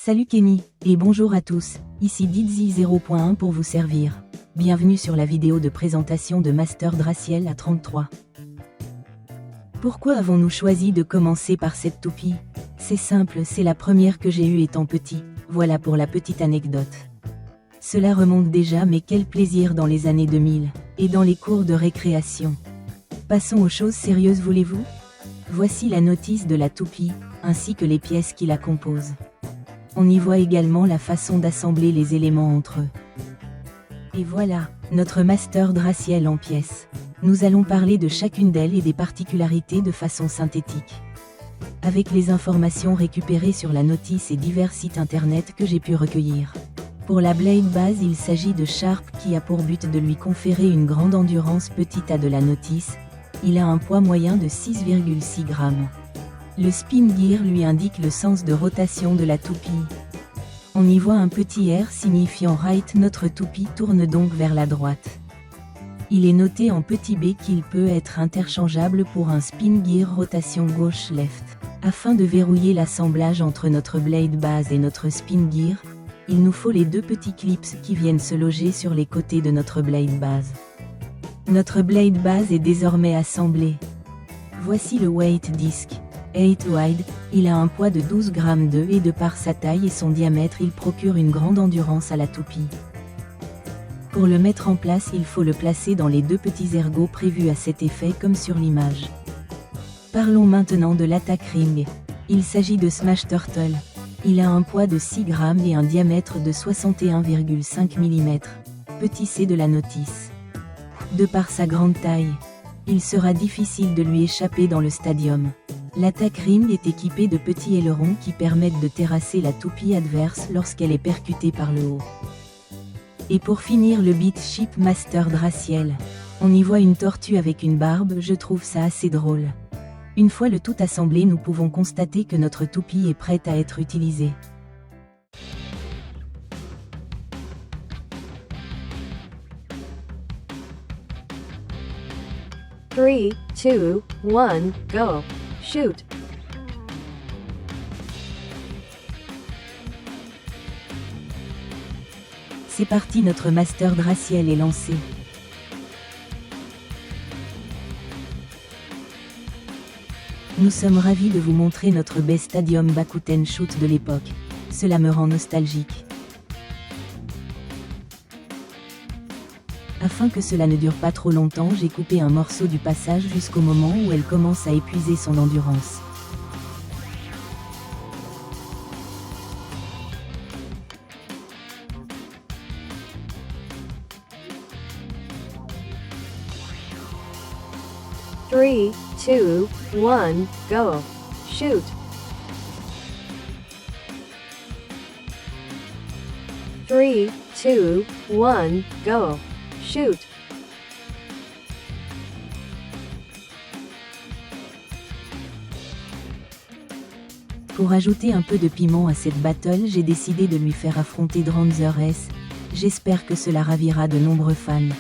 Salut Kenny, et bonjour à tous, ici Didzy 0.1 pour vous servir. Bienvenue sur la vidéo de présentation de Master Draciel A33. Pourquoi avons-nous choisi de commencer par cette toupie? C'est simple, c'est la première que j'ai eue étant petit, voilà pour la petite anecdote. Cela remonte déjà, mais quel plaisir dans les années 2000, et dans les cours de récréation. Passons aux choses sérieuses, voulez-vous? Voici la notice de la toupie, ainsi que les pièces qui la composent. On y voit également la façon d'assembler les éléments entre eux. Et voilà, notre Master Draciel en pièces. Nous allons parler de chacune d'elles et des particularités de façon synthétique. Avec les informations récupérées sur la notice et divers sites internet que j'ai pu recueillir. Pour la blade base, il s'agit de Sharp qui a pour but de lui conférer une grande endurance. Petit A de la notice, il a un poids moyen de 6,6 grammes. Le spin gear lui indique le sens de rotation de la toupie. On y voit un petit R signifiant right, notre toupie tourne donc vers la droite. Il est noté en petit b qu'il peut être interchangeable pour un spin gear rotation gauche-left. Afin de verrouiller l'assemblage entre notre blade base et notre spin gear, il nous faut les deux petits clips qui viennent se loger sur les côtés de notre blade base. Notre blade base est désormais assemblée. Voici le weight disc. 8 wide, il a un poids de 12 grammes et de par sa taille et son diamètre il procure une grande endurance à la toupie. Pour le mettre en place, il faut le placer dans les deux petits ergots prévus à cet effet comme sur l'image. Parlons maintenant de l'attack ring. Il s'agit de Smash Turtle. Il a un poids de 6 grammes et un diamètre de 61,5 mm. Petit c de la notice. De par sa grande taille, il sera difficile de lui échapper dans le stadium. L'attack ring est équipé de petits ailerons qui permettent de terrasser la toupie adverse lorsqu'elle est percutée par le haut. Et pour finir, le beat ship Master Draciel. On y voit une tortue avec une barbe, je trouve ça assez drôle. Une fois le tout assemblé, nous pouvons constater que notre toupie est prête à être utilisée. Three, two, one, go. Shoot. C'est parti, notre Master Draciel est lancé. Nous sommes ravis de vous montrer notre Best Stadium Bakuten Shoot de l'époque. Cela me rend nostalgique. Afin que cela ne dure pas trop longtemps, j'ai coupé un morceau du passage jusqu'au moment où elle commence à épuiser son endurance. Three, two, one, go. Shoot. Three, two, one, go. Shoot. Pour ajouter un peu de piment à cette battle, j'ai décidé de lui faire affronter Dranzer S. J'espère que cela ravira de nombreux fans.